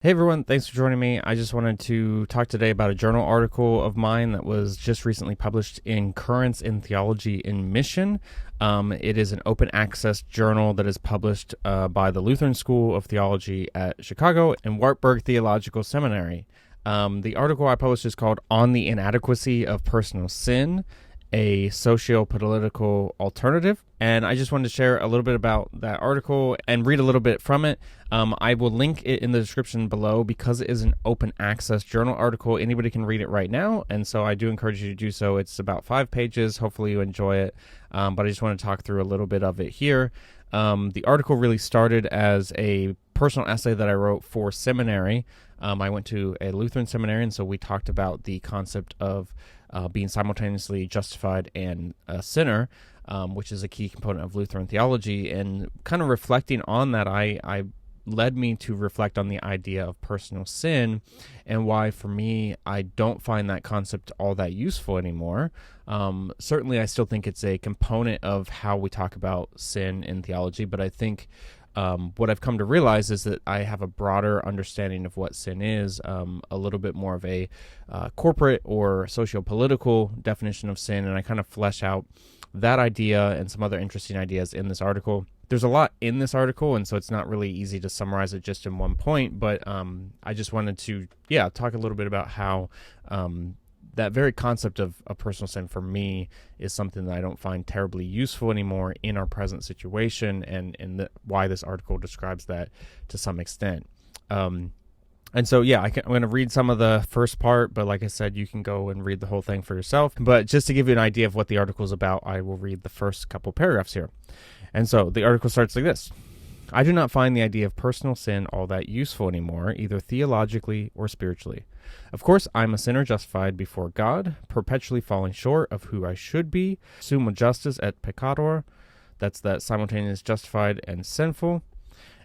Hey everyone, thanks for joining me. I just wanted to talk today about a journal article of mine that was just recently published in Currents in Theology in Mission. It is an open access journal that is published by the Lutheran School of Theology at Chicago and Wartburg Theological Seminary. The article I published is called On the Inadequacy of Personal Sin, a socio-political alternative. And I just wanted to share a little bit about that article and read a little bit from it. I will link it in the description below because it is an open access journal article. Anybody can read it right now, and so I do encourage you to do so. It's about 5 pages. Hopefully you enjoy it, but I just want to talk through a little bit of it here. The article really started as a personal essay that I wrote for seminary. I went to a Lutheran seminary, and so we talked about the concept of being simultaneously justified and a sinner, which is a key component of Lutheran theology. And kind of reflecting on that, I led me to reflect on the idea of personal sin and why, for me, I don't find that concept all that useful anymore. Certainly, I still think it's a component of how we talk about sin in theology, but I think what I've come to realize is that I have a broader understanding of what sin is, a little bit more of a corporate or socio-political definition of sin, and I kind of flesh out that idea and some other interesting ideas in this article. There's a lot in this article, and so it's not really easy to summarize it just in one point, but I just wanted to, talk a little bit about how that very concept of a personal sin for me is something that I don't find terribly useful anymore in our present situation, and why this article describes that to some extent. And so, I'm going to read some of the first part, but like I said, you can go and read the whole thing for yourself. But just to give you an idea of what the article is about, I will read the first couple paragraphs here. And so the article starts like this. I do not find the idea of personal sin all that useful anymore, either theologically or spiritually. Of course, I'm a sinner justified before God, perpetually falling short of who I should be, summa justus et peccator, that's that simultaneous justified and sinful.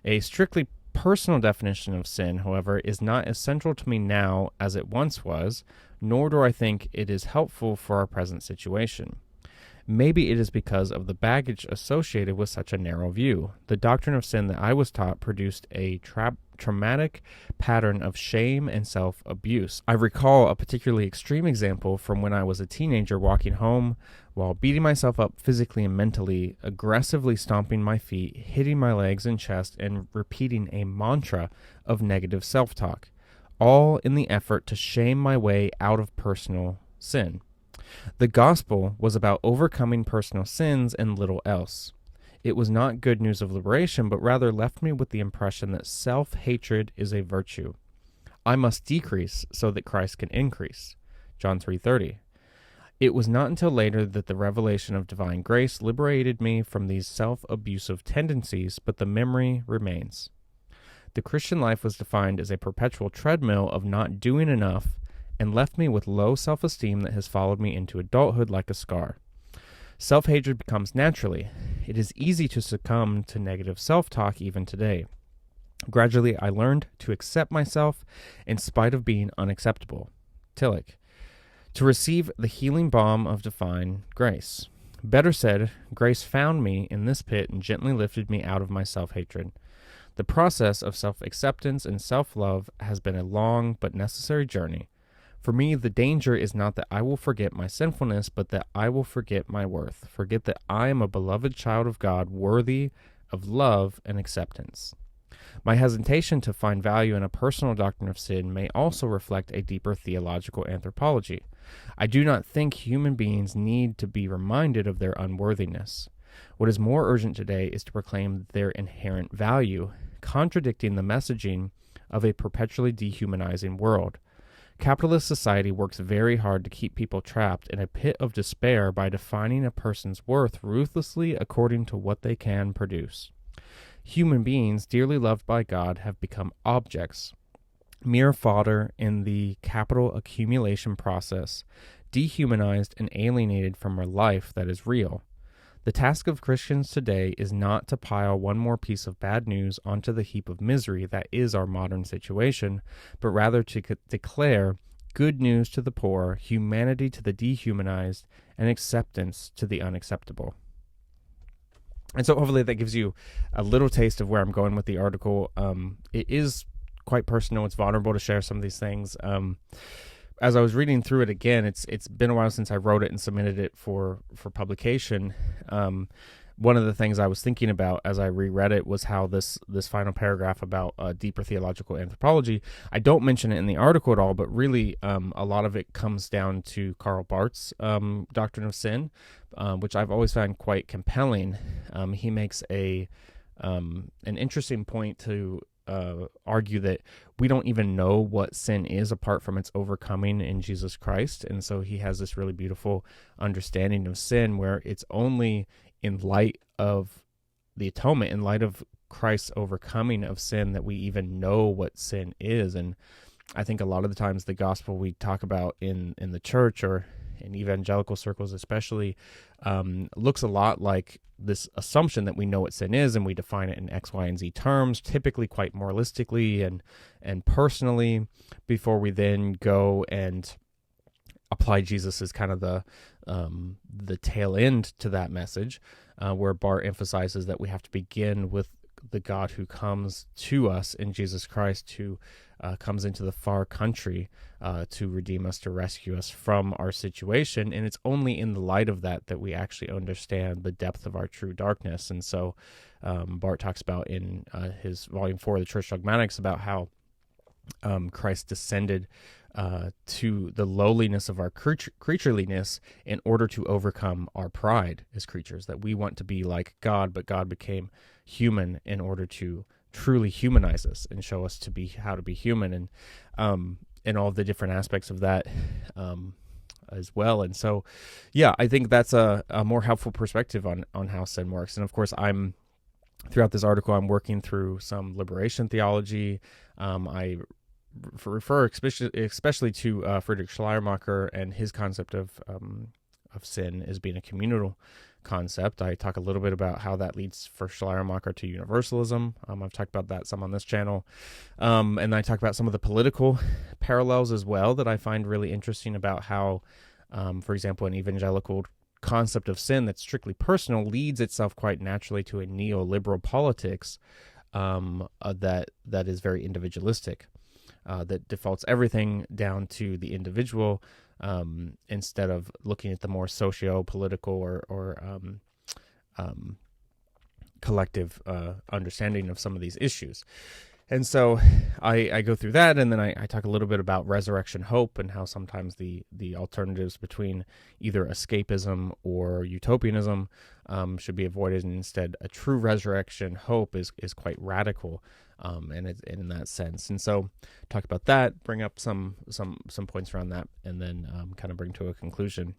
A strictly personal definition of sin, however, is not as central to me now as it once was, nor do I think it is helpful for our present situation. Maybe it is because of the baggage associated with such a narrow view. The doctrine of sin that I was taught produced a traumatic pattern of shame and self-abuse. I recall a particularly extreme example from when I was a teenager walking home while beating myself up physically and mentally, aggressively stomping my feet, hitting my legs and chest, and repeating a mantra of negative self-talk, all in the effort to shame my way out of personal sin. The gospel was about overcoming personal sins and little else. It was not good news of liberation, but rather left me with the impression that self-hatred is a virtue. I must decrease so that Christ can increase. John 3:30. It was not until later that the revelation of divine grace liberated me from these self-abusive tendencies, but the memory remains. The Christian life was defined as a perpetual treadmill of not doing enough, and left me with low self-esteem that has followed me into adulthood like a scar. Self-hatred becomes naturally. It is easy to succumb to negative self-talk even today. Gradually, I learned to accept myself in spite of being unacceptable. Tillich. To receive the healing balm of divine grace. Better said, grace found me in this pit and gently lifted me out of my self-hatred. The process of self-acceptance and self-love has been a long but necessary journey. For me, the danger is not that I will forget my sinfulness, but that I will forget my worth, forget that I am a beloved child of God, worthy of love and acceptance. My hesitation to find value in a personal doctrine of sin may also reflect a deeper theological anthropology. I do not think human beings need to be reminded of their unworthiness. What is more urgent today is to proclaim their inherent value, contradicting the messaging of a perpetually dehumanizing world. Capitalist society works very hard to keep people trapped in a pit of despair by defining a person's worth ruthlessly according to what they can produce. Human beings, dearly loved by God, have become objects, mere fodder in the capital accumulation process, dehumanized and alienated from a life that is real. The task of Christians today is not to pile one more piece of bad news onto the heap of misery that is our modern situation, but rather to declare good news to the poor, humanity to the dehumanized, and acceptance to the unacceptable. And so hopefully that gives you a little taste of where I'm going with the article. It is quite personal. It's vulnerable to share some of these things. As I was reading through it again, it's been a while since I wrote it and submitted it for publication. One of the things I was thinking about as I reread it was how this final paragraph about deeper theological anthropology, I don't mention it in the article at all, but really a lot of it comes down to Karl Barth's doctrine of sin, which I've always found quite compelling. He makes an interesting point to argue that we don't even know what sin is apart from its overcoming in Jesus Christ. And so he has this really beautiful understanding of sin where it's only in light of the atonement, in light of Christ's overcoming of sin, that we even know what sin is. And I think a lot of the times the gospel we talk about in the church or in evangelical circles especially looks a lot like this assumption that we know what sin is and we define it in X, Y, and Z terms, typically quite moralistically and personally, before we then go and apply Jesus as kind of the tail end to that message, where Barth emphasizes that we have to begin with the God who comes to us in Jesus Christ, who comes into the far country to redeem us, to rescue us from our situation. And it's only in the light of that that we actually understand the depth of our true darkness. And so Barth talks about in his volume 4 of the Church Dogmatics about how Christ descended to the lowliness of our creatureliness in order to overcome our pride as creatures, that we want to be like God, but God became human in order to truly humanize us and show us how to be human, and all the different aspects of that as well. And so, yeah, I think that's a more helpful perspective on how sin works. And of course, throughout this article, I'm working through some liberation theology. I refer especially to Friedrich Schleiermacher and his concept of sin as being a communal concept. I talk a little bit about how that leads for Schleiermacher to universalism. I've talked about that some on this channel. And I talk about some of the political parallels as well that I find really interesting about how, for example, an evangelical concept of sin that's strictly personal leads itself quite naturally to a neoliberal politics that is very individualistic. That defaults everything down to the individual instead of looking at the more socio-political or collective understanding of some of these issues. And so I go through that, and then I talk a little bit about resurrection hope and how sometimes the alternatives between either escapism or utopianism should be avoided, and instead a true resurrection hope is quite radical and in that sense. And so talk about that, bring up some points around that, and then kind of bring to a conclusion.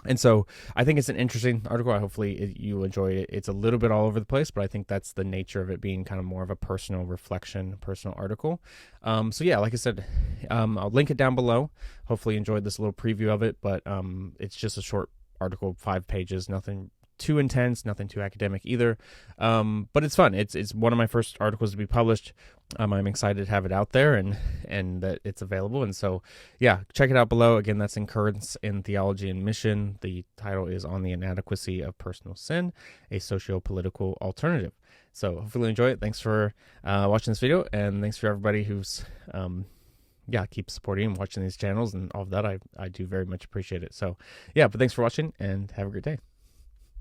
And so I think it's an interesting article. Hopefully you enjoy it. It's a little bit all over the place, but I think that's the nature of it being kind of more of a personal reflection, personal article. So yeah, like I said, I'll link it down below. Hopefully you enjoyed this little preview of it, but it's just a short article, 5 pages, nothing too intense, nothing too academic either. But it's fun. It's one of my first articles to be published. I'm excited to have it out there and that it's available. And so, yeah, check it out below. Again, that's in Currents in Theology and Mission. The title is On the Inadequacy of Personal Sin, a Socio-Political Alternative. So hopefully you enjoy it. Thanks for watching this video, and thanks for everybody who's keep supporting and watching these channels and all of that. I do very much appreciate it. So yeah, but thanks for watching and have a great day.